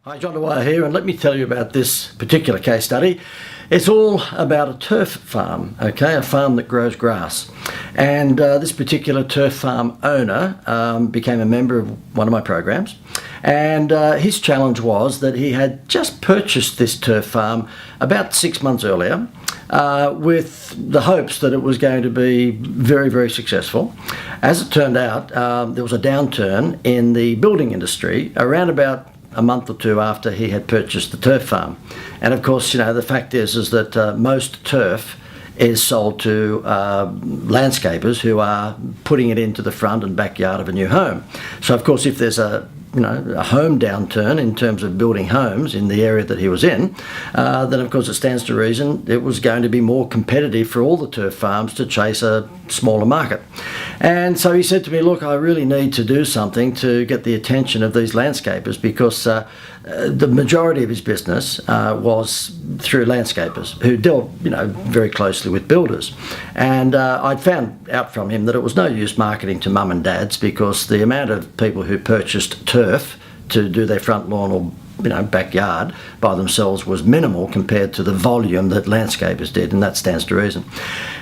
Hi, John Dwyer here, and let me tell you about this particular case study. It's all about a turf farm, okay, a farm that grows grass. And this particular turf farm owner became a member of one of my programs, and his challenge was that he had just purchased this turf farm about 6 months earlier with the hopes that it was going to be very, very successful. As it turned out, there was a downturn in the building industry around about a month or two after he had purchased the turf farm. And of course, you know, the fact is that most turf is sold to landscapers who are putting it into the front and backyard of a new home. So of course, if there's a home downturn in terms of building homes in the area that he was in, then of course it stands to reason it was going to be more competitive for all the turf farms to chase a smaller market. And so he said to me, look, I really need to do something to get the attention of these landscapers, because the majority of his business was through landscapers who dealt, very closely with builders. And I'd found out from him that it was no use marketing to mum and dads, because the amount of people who purchased turf to do their front lawn or backyard by themselves was minimal compared to the volume that landscapers did, and that stands to reason.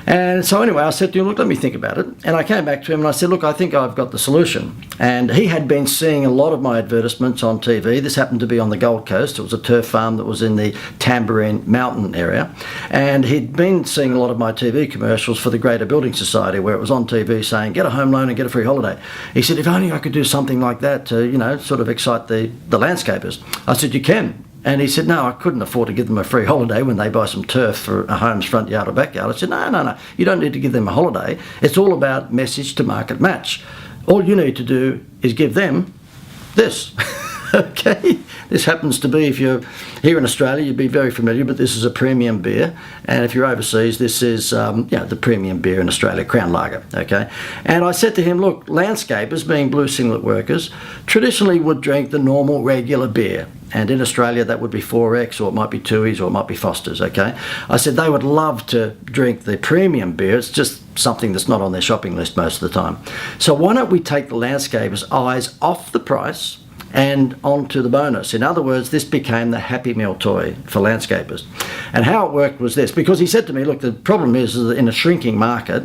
And so anyway, I said to him, look, let me think about it. And I came back to him and I said, look, I think I've got the solution. And he had been seeing a lot of my advertisements on TV. This happened to be on the Gold Coast. It was a turf farm that was in the Tamborine Mountain area. And he'd been seeing a lot of my TV commercials for the Greater Building Society, where it was on TV saying, get a home loan and get a free holiday. He said, if only I could do something like that to, sort of excite the landscapers. I said, you can. And he said, no, I couldn't afford to give them a free holiday when they buy some turf for a home's front yard or backyard. I said, no, you don't need to give them a holiday. It's all about message to market match. All you need to do is give them this. Okay, this happens to be, if you're here in Australia, you'd be very familiar, but this is a premium beer. And if you're overseas, this is the premium beer in Australia, Crown Lager, okay? And I said to him, look, landscapers, being blue singlet workers, traditionally would drink the normal regular beer. And in Australia, that would be 4X, or it might be Tooheys, or it might be Foster's, okay? I said they would love to drink the premium beer. It's just something that's not on their shopping list most of the time. So why don't we take the landscapers' eyes off the price and onto the bonus? In other words, this became the Happy Meal toy for landscapers. And how it worked was this, because he said to me, look, the problem is that in a shrinking market,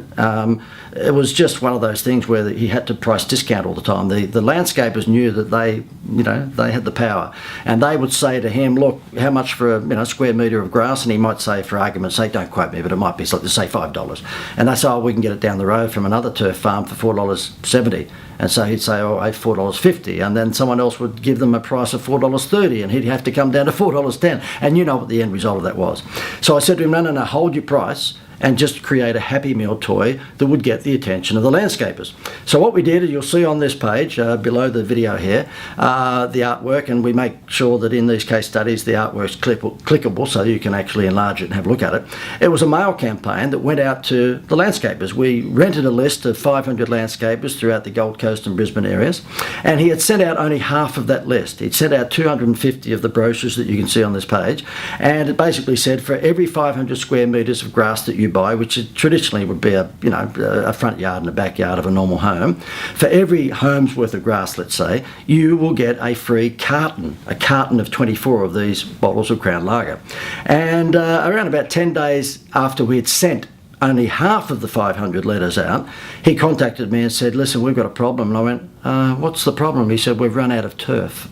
it was just one of those things where he had to price discount all the time. The landscapers knew that they had the power, and they would say to him, look, how much for a square metre of grass? And he might say, for argument's sake, don't quote me, but it might be something, say $5. And they say, oh, we can get it down the road from another turf farm for $4.70. And so he'd say, oh, $4.50, and then someone else would give them a price of $4.30, and he'd have to come down to $4.10, and you know what the end result of that was. So I said to him, no, hold your price, and just create a Happy Meal toy that would get the attention of the landscapers. So what we did, you'll see on this page below the video here, the artwork, and we make sure that in these case studies the artwork's clickable so you can actually enlarge it and have a look at it. It was a mail campaign that went out to the landscapers. We rented a list of 500 landscapers throughout the Gold Coast and Brisbane areas, and he had sent out only half of that list. He'd sent out 250 of the brochures that you can see on this page, and it basically said for every 500 square metres of grass that you buy, which traditionally would be a front yard and a backyard of a normal home, for every home's worth of grass, let's say, you will get a free carton, a carton of 24 of these bottles of Crown Lager. And around about 10 days after we had sent only half of the 500 letters out, he contacted me and said, listen, we've got a problem. And I went, what's the problem? He said, we've run out of turf.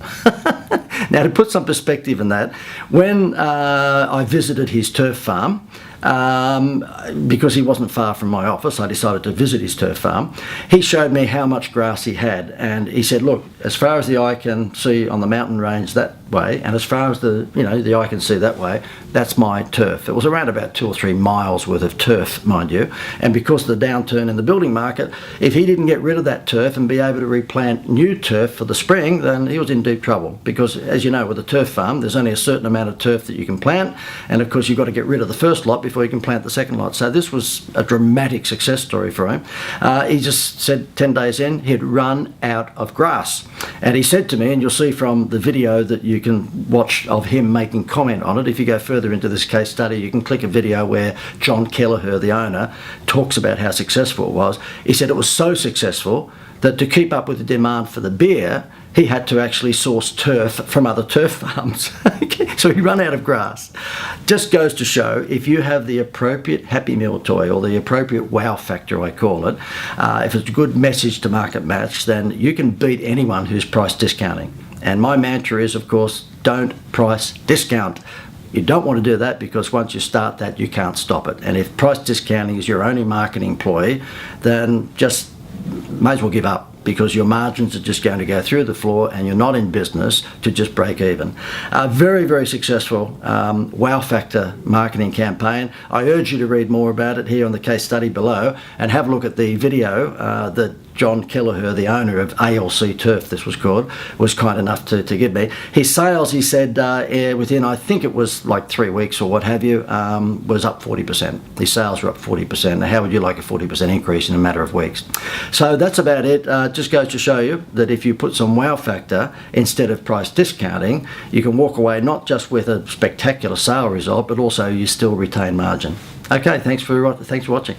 Now, to put some perspective in that, when I visited his turf farm, because he wasn't far from my office, I decided to visit his turf farm. He showed me how much grass he had, and he said, look, as far as the eye can see on the mountain range that way, and as far as the eye can see that way, that's my turf. It was around about 2 or 3 miles worth of turf, mind you, and because of the downturn in the building market, if he didn't get rid of that turf and be able to replant new turf for the spring, then he was in deep trouble, because as you know, with a turf farm, there's only a certain amount of turf that you can plant, and of course you've got to get rid of the first lot before you can plant the second lot. So this was a dramatic success story for him. He just said 10 days in, he'd run out of grass. And he said to me, and you'll see from the video that you can watch of him making comment on it, if you go further into this case study, you can click a video where John Kelleher, the owner, talks about how successful it was. He said it was so successful that to keep up with the demand for the beer, he had to actually source turf from other turf farms. So he ran out of grass. Just goes to show, if you have the appropriate Happy Meal toy, or the appropriate wow factor, I call it, if it's a good message to market match, then you can beat anyone who's price discounting. And my mantra is, of course, don't price discount. You don't want to do that, because once you start that, you can't stop it. And if price discounting is your only marketing ploy, then just may as well give up, because your margins are just going to go through the floor and you're not in business to just break even. Very, very successful wow factor marketing campaign. I urge you to read more about it here on the case study below, and have a look at the video that John Kelleher, the owner of ALC Turf, this was called, was kind enough to give me. His sales, he said, within, I think it was like 3 weeks or what have you, was up 40%. His sales were up 40%. Now, how would you like a 40% increase in a matter of weeks? So that's about it. Just goes to show you that if you put some wow factor instead of price discounting, you can walk away not just with a spectacular sale result, but also you still retain margin. Okay, thanks for watching.